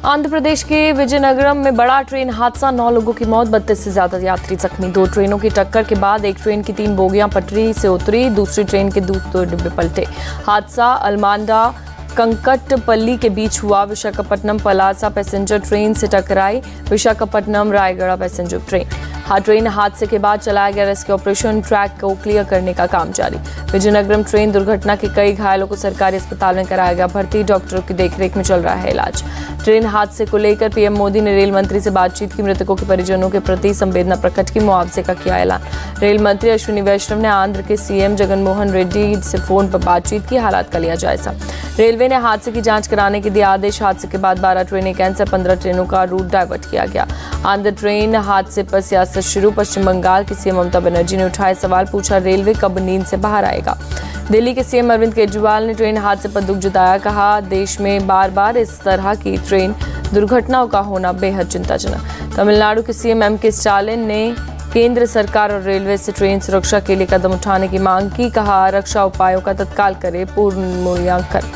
आंध्र प्रदेश के विजयनगरम में बड़ा ट्रेन हादसा, 9 लोगों की मौत, 32 से ज्यादा यात्री जख्मी। 2 ट्रेनों की टक्कर के बाद एक ट्रेन की 3 बोगियां पटरी से उतरी, दूसरी ट्रेन के 2 डिब्बे पलटे। हादसा अलमांडा कंकटपल्ली के बीच हुआ। विशाखापट्टनम पलासा पैसेंजर ट्रेन से टकराई। विशाखापट्टनम रायगढ़ पैसेंजर ट्रेन हादसे के बाद चलाया गया रेस्क्यू ऑपरेशन, ट्रैक को क्लियर करने का काम जारी। विजयनगरम ट्रेन दुर्घटना के कई घायलों को सरकारी अस्पताल में कराया गया भर्ती, डॉक्टरों की देखरेख में चल रहा है इलाज। ट्रेन हादसे को लेकर पीएम मोदी ने रेल मंत्री से बातचीत की, मृतकों के परिजनों के प्रति संवेदना प्रकट की, मुआवजे का किया ऐलान। रेल मंत्री अश्विनी वैष्णव ने आंध्र के सीएम जगनमोहन रेड्डी से फोन पर बातचीत की, हालात का लिया जायजा। रेलवे ने हादसे की जांच कराने के दिए आदेश। हादसे के बाद 12 ट्रेनें कैंसिल, 15 ट्रेनों का रूट डाइवर्ट किया गया। आंध्र ट्रेन हादसे पर सियासत शुरू। पश्चिम बंगाल की सीएम ममता बनर्जी ने उठाए सवाल, पूछा रेलवे कब नींद से बाहर आएगा। दिल्ली के सीएम अरविंद केजरीवाल ने ट्रेन हादसे पर दुख जताया, कहा देश में बार बार इस तरह की ट्रेन दुर्घटनाओं का होना बेहद चिंताजनक। तमिलनाडु के सीएम एम के स्टालिन ने केंद्र सरकार और रेलवे से ट्रेन सुरक्षा के लिए कदम उठाने की मांग की, कहा रक्षा उपायों का तत्काल करे पूर्ण मूल्यांकन।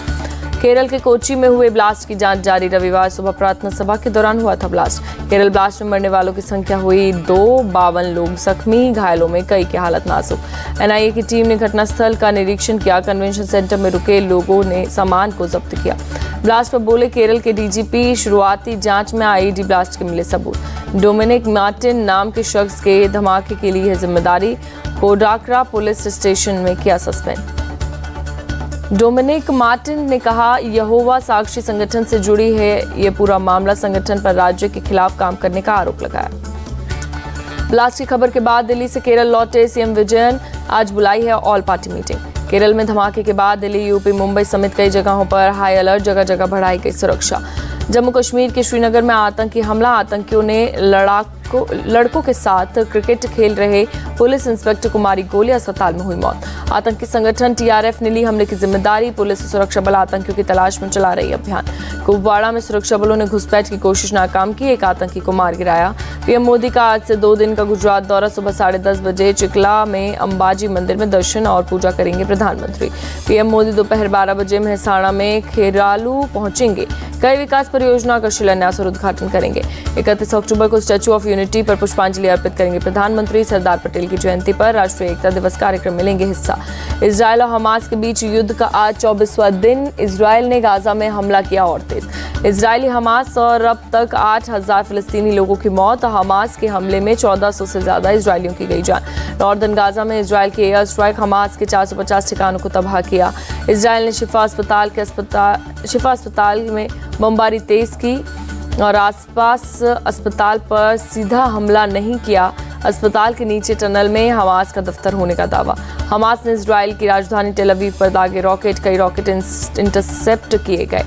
केरल के कोच्चि में हुए ब्लास्ट की जांच जारी। रविवार सुबह प्रार्थना सभा के दौरान हुआ था ब्लास्ट। केरल ब्लास्ट में मरने वालों की संख्या हुई 2, 52 लोग जख्मी, घायलों में कई की हालत नाजुक। एनआईए की टीम ने घटनास्थल का निरीक्षण किया। कन्वेंशन सेंटर में रुके लोगों ने सामान को जब्त किया। ब्लास्ट पर बोले केरल के डीजीपी, शुरुआती जांच में आईईडी ब्लास्ट के मिले सबूत। डोमिनिक मार्टिन नाम के शख्स के धमाके के लिए है जिम्मेदारी। कोडाकरा पुलिस स्टेशन में किया सस्पेंड। डोमिनिक मार्टिन ने कहा यहोवा साक्षी संगठन से जुड़ी है ये पूरा मामला, संगठन पर राज्य के खिलाफ काम करने का आरोप लगाया। ब्लास्ट की खबर के बाद दिल्ली से केरल लौटे सीएम विजयन, आज बुलाई है ऑल पार्टी मीटिंग। केरल में धमाके के बाद दिल्ली, यूपी, मुंबई समेत कई जगहों पर हाई अलर्ट, जगह जगह बढ़ाई गई सुरक्षा। जम्मू कश्मीर के श्रीनगर में आतंकी हमला, आतंकियों ने लड़कों के साथ क्रिकेट खेल रहे पुलिस इंस्पेक्टर को मारी गोली, अस्पताल में हुई मौत। आतंकी संगठन टीआरएफ ने ली हमले की जिम्मेदारी, पुलिस और सुरक्षा बल आतंकियों की तलाश में चला रही अभियान। कुपवाड़ा में सुरक्षा बलों ने घुसपैठ की कोशिश नाकाम की, एक आतंकी को मार गिराया। पीएम मोदी का आज से 2 दिन का गुजरात दौरा, सुबह 10:30 बजे चिकला में अंबाजी मंदिर में दर्शन और पूजा करेंगे प्रधानमंत्री। पीएम मोदी दोपहर 12 बजे मेहसाणा में खेरालू पहुंचेंगे, कई विकास परियोजनाओं का शिलान्यास और उद्घाटन करेंगे। 31 अक्टूबर को स्टैच्यू ऑफ यूनिटी पर पुष्पांजलि अर्पित करेंगे प्रधानमंत्री। सरदार पटेल की जयंती पर राष्ट्रीय एकता दिवस कार्यक्रम में लेंगे हिस्सा। इजरायल और हमास के बीच युद्ध का आज 24वां दिन, इजरायल ने गाजा में हमला किया और तेज। इजरायली हमास और अब तक 8000 फिलिस्तीनी लोगों की मौत, हमास के हमले में 1400 से ज्यादा इजरायलियों की गई जान। नॉर्दर्न गाजा में इजरायल के एयर स्ट्राइक हमास के 450 ठिकानों को तबाह किया। इजरायल ने शिफा अस्पताल में बमबारी तेज की और आसपास अस्पताल पर सीधा हमला नहीं किया। अस्पताल के नीचे टनल में हमास का दफ्तर होने का दावा। हमास ने इजरायल की राजधानी टेल अवीव पर दागे रॉकेट, कई रॉकेट इंटरसेप्ट किए गए।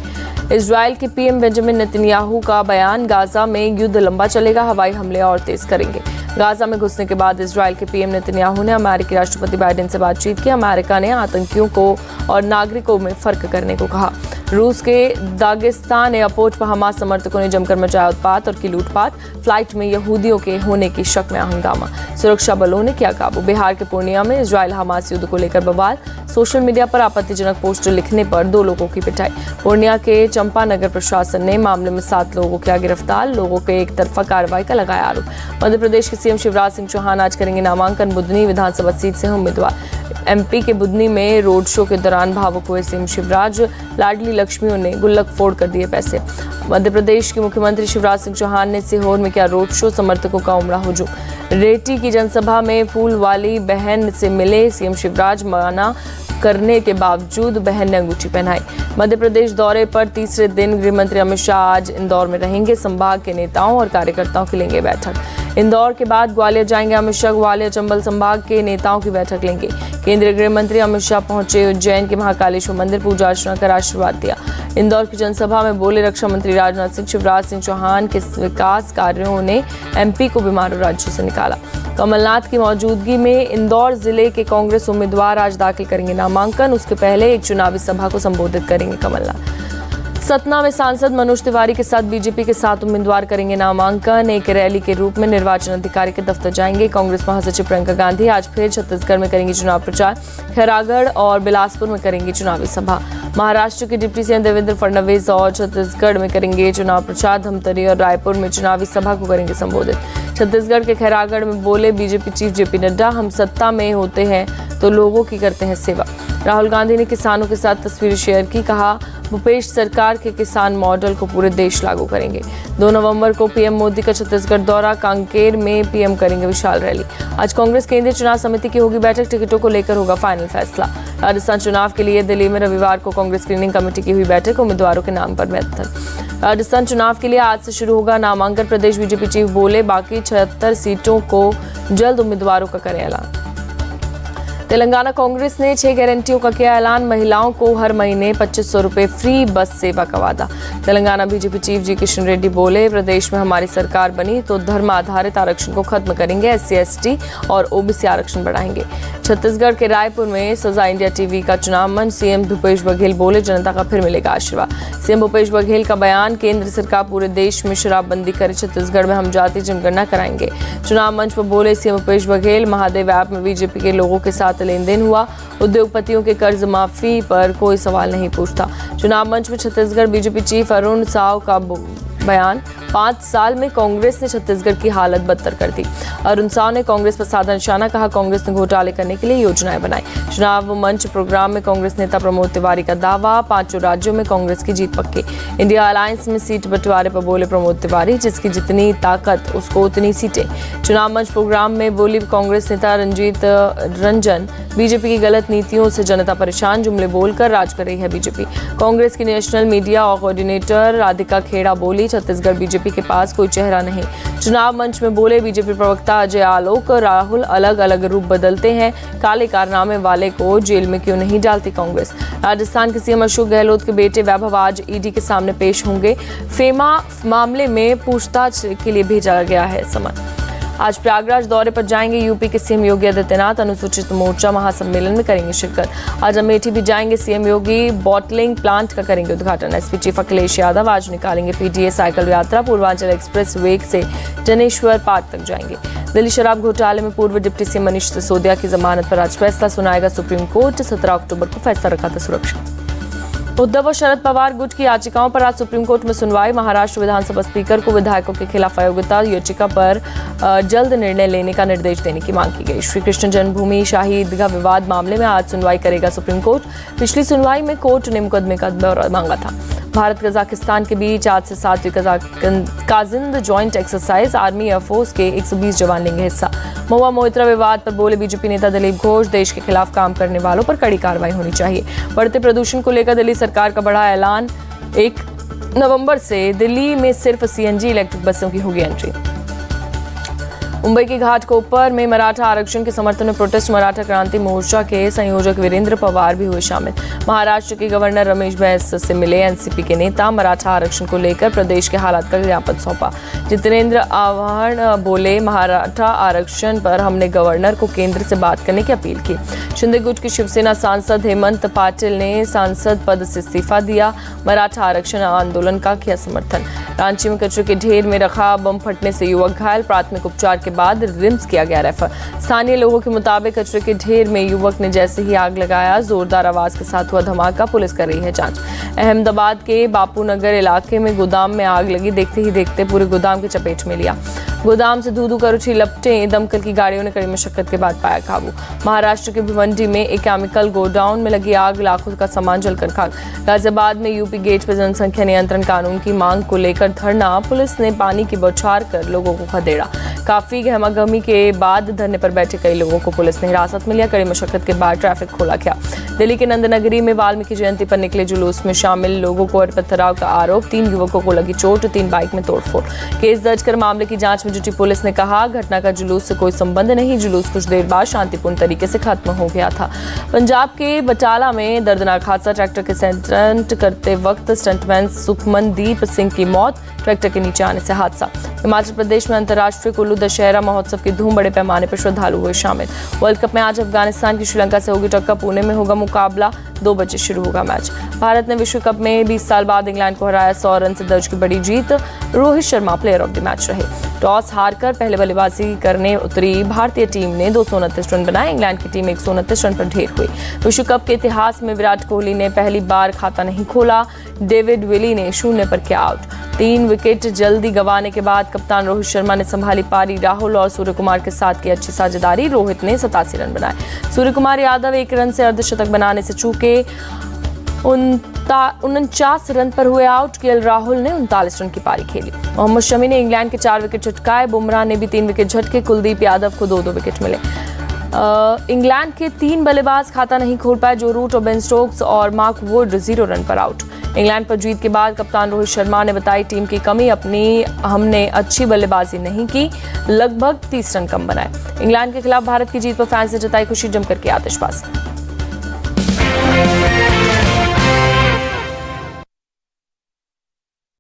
इजरायल के पीएम बेंजामिन नेतन्याहू का बयान, गाजा में युद्ध लंबा चलेगा, हवाई हमले और तेज करेंगे। गाजा में घुसने के बाद इजरायल के पीएम नेतन्याहू ने अमेरिकी राष्ट्रपति बाइडेन से बातचीत की। अमेरिका ने आतंकियों को और नागरिकों में फर्क करने को कहा। रूस के दागिस्तान एयरपोर्ट पर हमास समर्थकों ने जमकर मचाया उत्पात और की लूटपाट। फ्लाइट में यहूदियों के होने की शक में हंगामा, सुरक्षा बलों ने किया काबू। बिहार के पूर्णिया में इजरायल हमास युद्ध को लेकर बवाल, सोशल मीडिया पर आपत्तिजनक पोस्टर लिखने पर 2 लोगों की पिटाई। पूर्णिया के चंपानगर प्रशासन ने मामले में 7 लोगों किया गिरफ्तार, लोगों के एक तरफा कार्रवाई का लगाया आरोप। मध्य प्रदेश के सीएम शिवराज सिंह चौहान आज करेंगे नामांकन, बुधनी विधानसभा सीट से हैं उम्मीदवार। एमपी के बुधनी में रोड शो के दौरान भावुक हुए सीएम शिवराज, लाडली लक्ष्मियों ने गुल्लक फोड़ कर दिए पैसे। मध्य प्रदेश के मुख्यमंत्री शिवराज सिंह चौहान ने सीहोर में किया रोड शो, समर्थकों का उमड़ा हुजूम। रेटी की जनसभा में फूल वाली बहन से मिले सीएम शिवराज, मना करने के बावजूद बहन ने अंगूठी पहनाई। मध्य प्रदेश दौरे पर तीसरे दिन गृहमंत्री अमित शाह आज इंदौर में रहेंगे, संभाग के नेताओं और कार्यकर्ताओं की लेंगे बैठक। इंदौर के बाद ग्वालियर जाएंगे अमित शाह, ग्वालियर चंबल संभाग के नेताओं की बैठक लेंगे। केंद्रीय गृह मंत्री अमित शाह पहुंचे उज्जैन के महाकालेश्वर मंदिर, पूजा अर्चना कर आशीर्वाद दिया। इंदौर की जनसभा में बोले रक्षा मंत्री राजनाथ सिंह, शिवराज सिंह चौहान के विकास कार्यों ने एमपी को बीमारू राज्यों से निकाला। कमलनाथ की मौजूदगी में इंदौर जिले के कांग्रेस उम्मीदवार आज दाखिल करेंगे नामांकन, उसके पहले एक चुनावी सभा को संबोधित करेंगे कमलनाथ। सतना में सांसद मनोज तिवारी के साथ बीजेपी के 7 उम्मीदवार करेंगे नामांकन। एक रैली के रूप में निर्वाचन अधिकारी के दफ्तर जाएंगे। कांग्रेस महासचिव प्रियंका गांधी आज फिर छत्तीसगढ़ में करेंगी चुनाव प्रचार। खैरागढ़ और बिलासपुर में करेंगी चुनावी सभा। महाराष्ट्र के डिप्टी सीएम देवेंद्र फडणवीस और छत्तीसगढ़ में करेंगे चुनाव प्रचार। धमतरी और रायपुर में चुनावी सभा को करेंगे संबोधित। छत्तीसगढ़ के खैरागढ़ में बोले बीजेपी चीफ जेपी नड्डा, हम सत्ता में होते हैं तो लोगों की करते हैं सेवा। राहुल गांधी ने किसानों के साथ तस्वीर शेयर की, कहा भूपेश सरकार के किसान मॉडल को पूरे देश लागू करेंगे। 2 नवंबर को पीएम मोदी का छत्तीसगढ़ दौरा, कांकेर में पीएम करेंगे विशाल रैली। आज कांग्रेस केंद्रीय चुनाव समिति की होगी बैठक, टिकटों को लेकर होगा फाइनल फैसला। राजस्थान चुनाव के लिए दिल्ली में रविवार को कांग्रेस स्क्रीनिंग कमेटी की हुई बैठक, उम्मीदवारों के नाम पर मंथन। राजस्थान चुनाव के लिए आज से शुरू होगा नामांकन। प्रदेश बीजेपी चीफ बोले बाकी 76 सीटों को जल्द उम्मीदवारों का करें ऐलान। तेलंगाना कांग्रेस ने 6 गारंटियों का किया ऐलान। महिलाओं को हर महीने 2500 रुपए फ्री बस सेवा का वादा। तेलंगाना बीजेपी चीफ जी किशन रेड्डी बोले प्रदेश में हमारी सरकार बनी तो धर्म आधारित आरक्षण को खत्म करेंगे, SC ST और OBC आरक्षण बढ़ाएंगे। छत्तीसगढ़ के रायपुर में सजा इंडिया टीवी का चुनाव मंच। सीएम भूपेश बघेल बोले जनता का फिर मिलेगा आशीर्वाद। सीएम भूपेश बघेल का बयान, केंद्र सरकार पूरे देश में शराबबंदी करे, छत्तीसगढ़ में हम जाति जनगणना कराएंगे। चुनाव मंच पर बोले सीएम भूपेश बघेल, महादेव ऐप में बीजेपी के लोगों के साथ लेन देन हुआ, उद्योगपतियों के कर्ज माफी पर कोई सवाल नहीं पूछता। चुनाव मंच में छत्तीसगढ़ बीजेपी चीफ अरुण साव का बयान, 5 साल में कांग्रेस ने छत्तीसगढ़ की हालत बदतर कर दी। अरुण साव ने कांग्रेस पर साधा निशाना, कहा कांग्रेस ने घोटाले करने के लिए योजनाएं बनाई। चुनाव मंच प्रोग्राम में कांग्रेस नेता प्रमोद तिवारी का दावा, 5 राज्यों में कांग्रेस की जीत पक्की। इंडिया अलायंस में सीट बंटवारे पर बोले प्रमोद तिवारी, जिसकी जितनी ताकत उसको उतनी सीटें। चुनाव मंच प्रोग्राम में बोली कांग्रेस नेता रंजीत रंजन, बीजेपी की गलत नीतियों से जनता परेशान, जुमले बोलकर राज कर रही है बीजेपी। कांग्रेस की नेशनल मीडिया और कोऑर्डिनेटर राधिका खेड़ा बोली छत्तीसगढ़ बीजेपी के पास कोई चेहरा नहीं। चुनाव मंच में बोले बीजेपी प्रवक्ता अजय आलोक, राहुल अलग अलग रूप बदलते हैं, काले कारनामे वाले को जेल में क्यों नहीं डालती कांग्रेस। राजस्थान के सीएम अशोक गहलोत के बेटे वैभव आज ईडी के सामने पेश होंगे। फेमा मामले में पूछताछ के लिए भेजा गया है समन। आज प्रयागराज दौरे पर जाएंगे यूपी के सीएम योगी आदित्यनाथ, अनुसूचित मोर्चा महासम्मेलन में करेंगे शिरकत। आज अमेठी भी जाएंगे सीएम योगी, बॉटलिंग प्लांट का करेंगे उद्घाटन। एसपी चीफ अखिलेश यादव आज निकालेंगे PTA साइकिल यात्रा, पूर्वांचल एक्सप्रेस वे से जनेश्वर पार्क तक जाएंगे। दिल्ली शराब घोटाले में पूर्व डिप्टी सीएम मनीष सिसोदिया की जमानत पर आज फैसला सुनाएगा सुप्रीम कोर्ट। 17 अक्टूबर को फैसला रखा था सुरक्षा। उद्धव और शरद पवार गुट की याचिकाओं पर आज सुप्रीम कोर्ट में सुनवाई। महाराष्ट्र विधानसभा स्पीकर को विधायकों के खिलाफ अयोग्यता याचिका पर जल्द निर्णय लेने का निर्देश देने की मांग की गई। श्री कृष्ण जन्मभूमि शाही ईदगाह विवाद मामले में आज सुनवाई करेगा सुप्रीम कोर्ट। पिछली सुनवाई में कोर्ट ने मुकदमे का ब्यौरा मांगा था। भारत कजाकिस्तान के बीच आज से 7वीं Kazind joint exercise, army air force के 120 जवान लेंगे हिस्सा। महुआ मोइत्रा विवाद पर बोले बीजेपी नेता दिलीप घोष, देश के खिलाफ काम करने वालों पर कड़ी कार्रवाई होनी चाहिए। बढ़ते प्रदूषण को लेकर दिल्ली सरकार का बड़ा ऐलान, 1 नवंबर से दिल्ली में सिर्फ CNG इलेक्ट्रिक बसों की होगी एंट्री। मुंबई के घाटकोपर में मराठा आरक्षण के समर्थन में प्रोटेस्ट, मराठा क्रांति मोर्चा के संयोजक वीरेंद्र पवार भी हुए शामिल। महाराष्ट्र के गवर्नर रमेश बैस से मिले एनसीपी के नेता, मराठा आरक्षण को लेकर प्रदेश के हालात का ज्ञापन सौंपा। जितेंद्र आव्हाड बोले मराठा आरक्षण पर हमने गवर्नर को केंद्र से बात करने की अपील की। शिंदे गुट की शिवसेना सांसद हेमंत पाटिल ने सांसद पद से इस्तीफा दिया। मराठा आरक्षण आंदोलन का किया समर्थन। रांची में कचरे के ढेर में रखा बम फटने से युवक घायल, प्राथमिक उपचार के बाद रिम्स किया गया रेफर। स्थानीय लोगों के मुताबिक कचरे के ढेर में युवक ने जैसे ही आग लगाया, जोरदार आवाज के साथ हुआ धमाका, पुलिस कर रही है जांच। अहमदाबाद के बापू नगर इलाके में गोदाम में आग लगी, देखते ही देखते पूरे गोदाम की चपेट में लिया। गोदाम से धू कर उठी लपटें, दमकल की गाड़ियों ने कड़ी मशक्कत के बाद पाया काबू। महाराष्ट्र के भिवंडी में एक केमिकल गोडाउन में लगी आग, लाखों का सामान जलकर खाक। गाजियाबाद में यूपी गेट पर जनसंख्या नियंत्रण कानून की मांग को लेकर धरना, पुलिस ने पानी की बौछार कर लोगों को खदेड़ा। काफी गहमागहमी के बाद धरने पर बैठे कई लोगों को पुलिस ने हिरासत में लिया। कड़ी मशक्कत के बाद ट्रैफिक खोला गया। दिल्ली के नंदनगरी में वाल्मीकि जयंती पर निकले जुलूस में शामिल लोगों को पथराव का आरोप, 3 युवकों को लगी चोट, 3 बाइक में तोड़फोड़। केस दर्ज कर मामले की जांच में जुटी पुलिस ने कहा घटना का जुलूस से कोई संबंध नहीं, जुलूस कुछ देर बाद शांतिपूर्ण तरीके से खत्म हो गया था। पंजाब के बटाला में दर्दनाक हादसा, ट्रैक्टर के स्टंट करते वक्त स्टंटमैन सुखमनदीप सिंह की मौत, ट्रैक्टर के नीचे आने से हादसा। हिमाचल प्रदेश में अंतर्राष्ट्रीय कुल्लू दशहरा महोत्सव की धूम, बड़े पैमाने पर श्रद्धालु हुए शामिल। वर्ल्ड कप में आज अफगानिस्तान की श्रीलंका से होगी टक्कर, पुणे में होगा मुकाबला। 2 बजे शुरू होगा मैच। भारत ने विश्व कप में 20 साल बाद इंग्लैंड को हराया। 100 रन से दर्ज की बड़ी जीत। Rohit Sharma player of the match रहे। टॉस हारकर पहले बल्लेबाजी करने उतरी भारतीय टीम ने 229 रन बनाए। इंग्लैंड की टीम 129 रन पर ढेर हुई। विश्व कप के इतिहास में विराट कोहली ने पहली बार खाता नहीं खोला। डेविड विली ने 0 पर किया आउट। 3 विकेट जल्दी गंवाने के बाद कप्तान रोहित शर्मा ने संभाली पारी। राहुल और सूर्य कुमार के साथ की अच्छी साझेदारी। रोहित ने 87 रन बनाए। सूर्य कुमार यादव 1 रन से अर्धशतक बनाने से चूके। 49 रन पर हुए आउट। केएल राहुल ने 39 रन की पारी खेली। मोहम्मद शमी ने इंग्लैंड के 4 विकेट झटकाए। बुमराह ने भी 3 विकेट झटके। कुलदीप यादव को 2-2 विकेट मिले। इंग्लैंड के 3 बल्लेबाज खाता नहीं खोल पाए। जो रूट और बेन स्टोक्स और मार्क वुड 0 रन पर आउट। इंग्लैंड पर जीत के बाद कप्तान रोहित शर्मा ने बताई टीम की कमी हमने अच्छी बल्लेबाजी नहीं की, लगभग 30 रन कम बनाए। इंग्लैंड के खिलाफ भारत की जीत पर फैंस ने जताई खुशी। जमकर के आतिशबाजी।